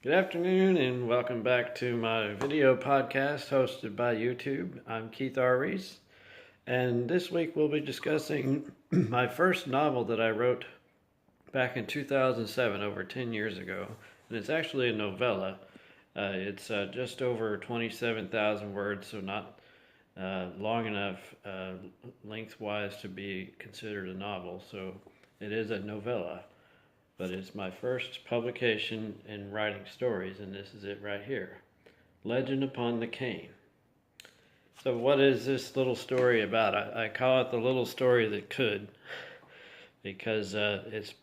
Good afternoon and welcome back to my video podcast hosted by YouTube. I'm Keith R. Reese, and this week we'll be discussing my first novel that I wrote back in 2007, over 10 years ago. And it's actually a novella. It's just over 27,000 words, so not long enough lengthwise to be considered a novel. So it is a novella. But it's my first publication in writing stories, and this is it right here. Legend Upon the Cain. So what is this little story about? I call it the little story that could, because it's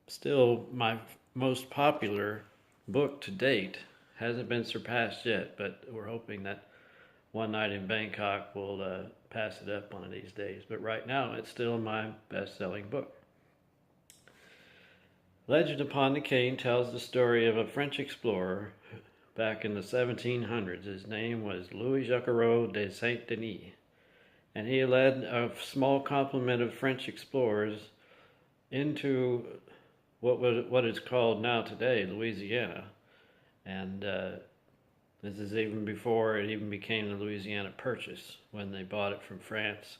still my most popular book to date. Hasn't been surpassed yet, but we're hoping that One Night in Bangkok will pass it up one of these days. But right now, it's still my best-selling book. Legend Upon the Cain tells the story of a French explorer back in the 1700s. His name was Louis de Saint-Denis, and he led a small complement of French explorers into what is called now today Louisiana, and this is even before it even became the Louisiana Purchase, when they bought it from France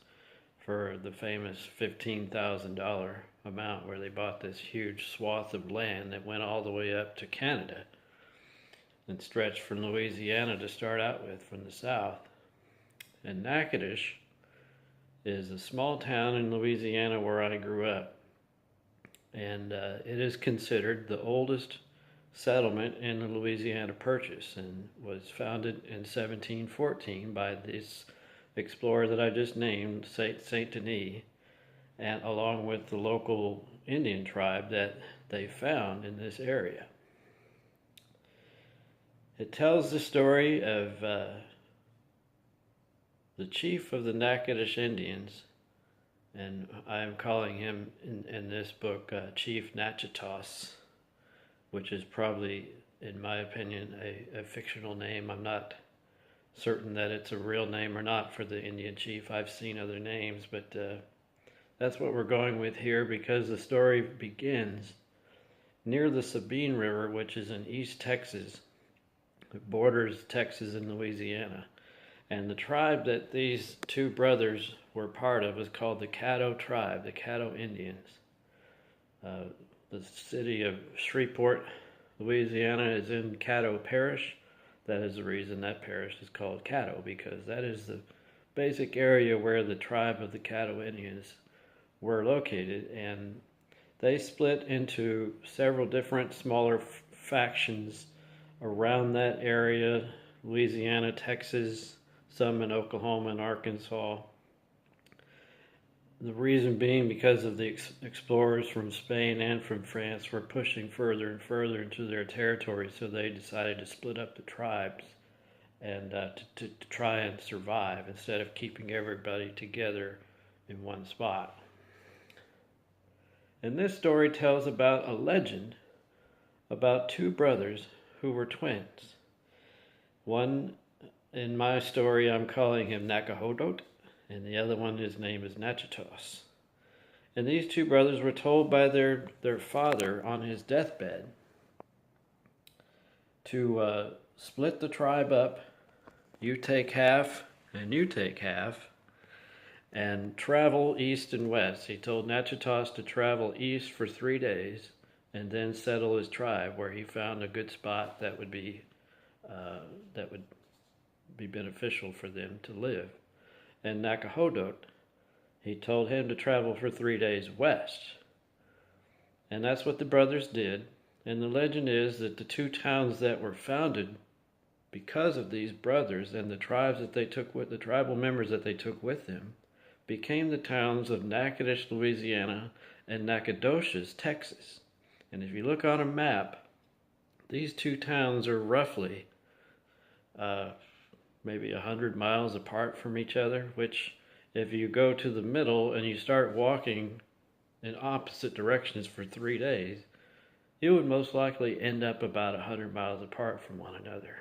for the famous $15,000 amount, where they bought this huge swath of land that went all the way up to Canada and stretched from Louisiana to start out with from the south. And Natchitoches is a small town in Louisiana where I grew up, and it is considered the oldest settlement in the Louisiana Purchase, and was founded in 1714 by this explorer that I just named, Saint-Denis, and along with the local Indian tribe that they found in this area. It tells the story of the chief of the Natchez Indians, and I am calling him in this book Chief Natchitoches, which is probably, in my opinion, a fictional name. I'm not certain that it's a real name or not for the Indian chief. I've seen other names, but that's what we're going with here, because the story begins near the Sabine River, which is in East Texas. It borders Texas and Louisiana. And the tribe that these two brothers were part of is called the Caddo Tribe, the Caddo Indians. The city of Shreveport, Louisiana is in Caddo Parish. That is the reason that parish is called Caddo, because that is the basic area where the tribe of the Caddo Indians were located, and they split into several different smaller factions around that area: Louisiana, Texas, some in Oklahoma and Arkansas. The reason being because of the explorers from Spain and from France were pushing further and further into their territory, so they decided to split up the tribes and to try and survive instead of keeping everybody together in one spot. And this story tells about a legend about two brothers who were twins. One, in my story, I'm calling him Natchez, and the other one, his name is Natchitoches. And these two brothers were told by their father on his deathbed to split the tribe up. You take half and you take half, and travel east and west. He told Natchitoches to travel east for 3 days and then settle his tribe where he found a good spot that would be beneficial for them to live. And Natchez, he told him to travel for 3 days west. And that's what the brothers did. And the legend is that the two towns that were founded because of these brothers and the tribes that they took with, the tribal members that they took with them, became the towns of Natchez, Louisiana, and Natchitoches, Texas. And if you look on a map, these two towns are roughly maybe 100 miles apart from each other, which if you go to the middle and you start walking in opposite directions for 3 days, you would most likely end up about 100 miles apart from one another.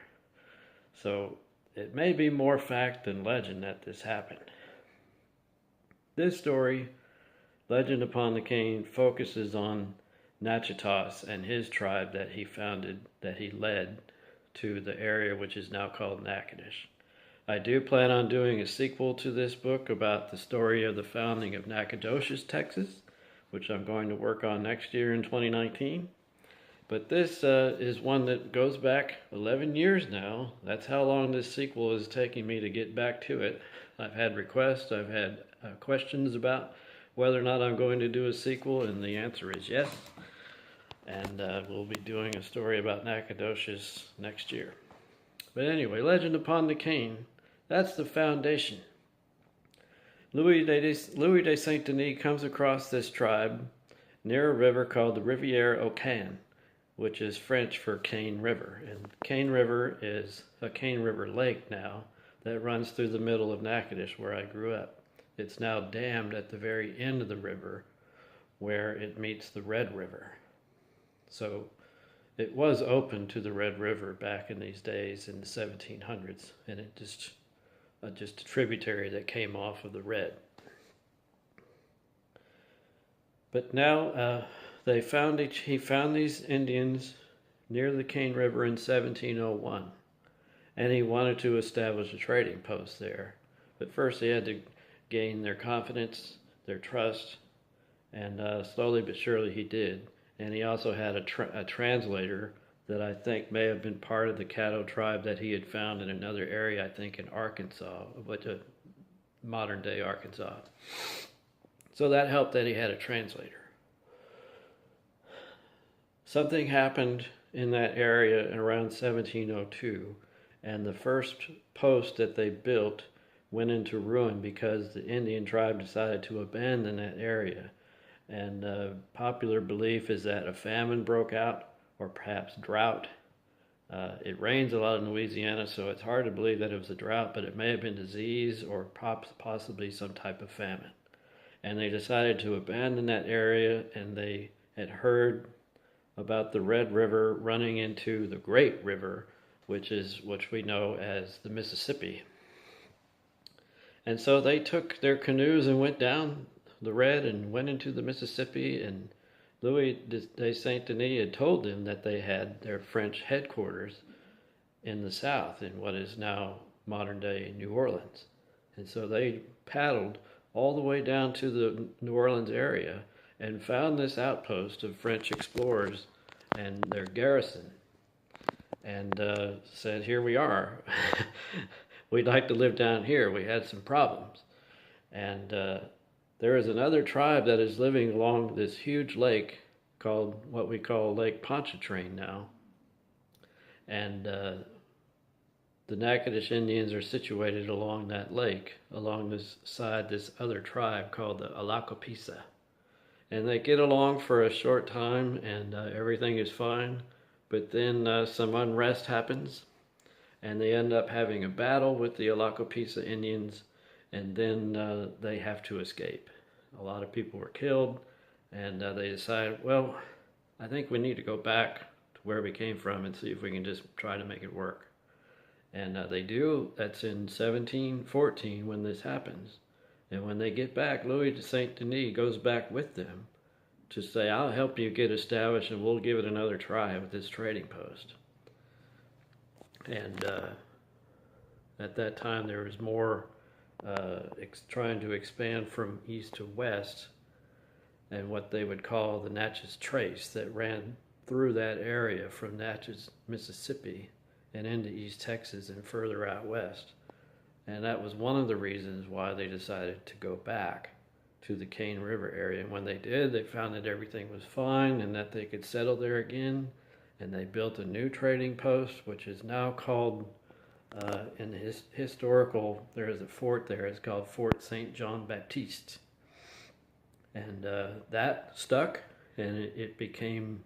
So it may be more fact than legend that this happened. This story, Legend Upon the Cain, focuses on Natchitoches and his tribe that he founded, that he led to the area which is now called Natchitoches. I do plan on doing a sequel to this book about the story of the founding of Natchitoches, Texas, which I'm going to work on next year in 2019. But this is one that goes back 11 years now. That's how long this sequel is taking me to get back to it. I've had requests, I've had questions about whether or not I'm going to do a sequel, and the answer is yes. And we'll be doing a story about Natchitoches next year. But anyway, Legend upon the Cain. That's the foundation. Louis de Saint Denis comes across this tribe near a river called the Rivière au Cain, which is French for Cain River. And Cain River is a Cain River lake now that runs through the middle of Natchitoches, where I grew up. It's now dammed at the very end of the river where it meets the Red River. So it was open to the Red River back in these days in the 1700s, and it just a tributary that came off of the Red. But now he found these Indians near the Cain River in 1701, and he wanted to establish a trading post there. But first he had to gain their confidence, their trust, and slowly but surely he did. And he also had a translator that I think may have been part of the Caddo Tribe that he had found in another area, I think in Arkansas, modern day Arkansas. So that helped that he had a translator. Something happened in that area in around 1702, and the first post that they built went into ruin because the Indian tribe decided to abandon that area. And popular belief is that a famine broke out, or perhaps drought. It rains a lot in Louisiana, so it's hard to believe that it was a drought, but it may have been disease or possibly some type of famine. And they decided to abandon that area, and they had heard about the Red River running into the Great River, which we know as the Mississippi. And so they took their canoes and went down the Red and went into the Mississippi, and Louis de Saint Denis had told them that they had their French headquarters in the south, in what is now modern-day New Orleans. And so they paddled all the way down to the New Orleans area and found this outpost of French explorers and their garrison, and said, here we are. We'd like to live down here. We had some problems. And there is another tribe that is living along this huge lake called what we call Lake Pontchartrain now. And the Natchitoches Indians are situated along that lake, along this other tribe called the Alacopisa. And they get along for a short time, and everything is fine. But then some unrest happens, and they end up having a battle with the Alacopisa Indians, and then they have to escape. A lot of people were killed, and they decided, well, I think we need to go back to where we came from and see if we can just try to make it work. And they do. That's in 1714 when this happens. And when they get back, Louis de Saint Denis goes back with them to say, I'll help you get established, and we'll give it another try with this trading post. And at that time, there was more trying to expand from east to west, and what they would call the Natchez Trace that ran through that area from Natchez, Mississippi, and into East Texas and further out west. And that was one of the reasons why they decided to go back to the Cain River area. And when they did, they found that everything was fine and that they could settle there again. And they built a new trading post, which is now called, in the historical, there is a fort there, it's called Fort St. John Baptiste. And that stuck, and it became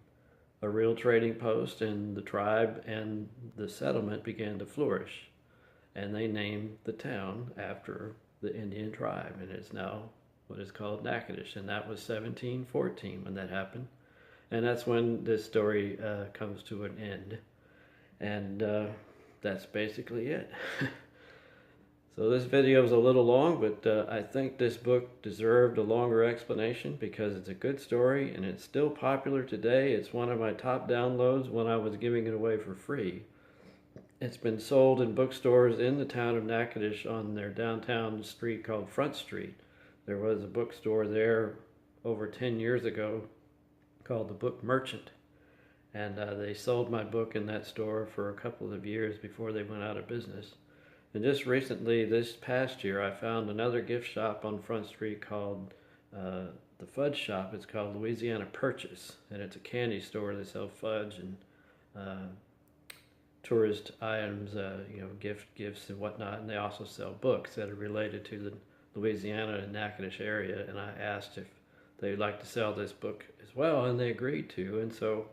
a real trading post, and the tribe and the settlement began to flourish. And they named the town after the Indian tribe, and it's now what is called Natchitoches. And that was 1714 when that happened. And that's when this story comes to an end. And that's basically it. So this video is a little long, but I think this book deserved a longer explanation because it's a good story and it's still popular today. It's one of my top downloads when I was giving it away for free. It's been sold in bookstores in the town of Natchez on their downtown street called Front Street. There was a bookstore there over 10 years ago called the Book Merchant. And they sold my book in that store for a couple of years before they went out of business. And just recently, this past year, I found another gift shop on Front Street called the Fudge Shop. It's called Louisiana Purchase, and it's a candy store. They sell fudge and tourist items, gifts and whatnot. And they also sell books that are related to the Louisiana and Natchitoches area. And I asked if they'd like to sell this book as well, and they agreed to. And so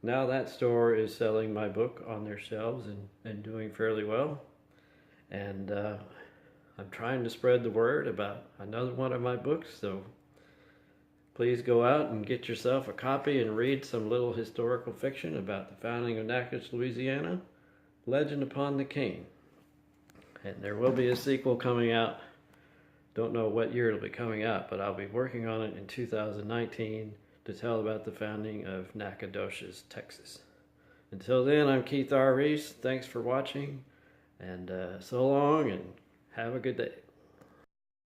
now that store is selling my book on their shelves and doing fairly well. And I'm trying to spread the word about another one of my books, so please go out and get yourself a copy and read some little historical fiction about the founding of Natchez, Louisiana, Legend Upon the Cain. And there will be a sequel coming out. Don't know what year it'll be coming out, but I'll be working on it in 2019 to tell about the founding of Natchitoches, Texas. Until then, I'm Keith R. Reese. Thanks for watching. And so long, and have a good day.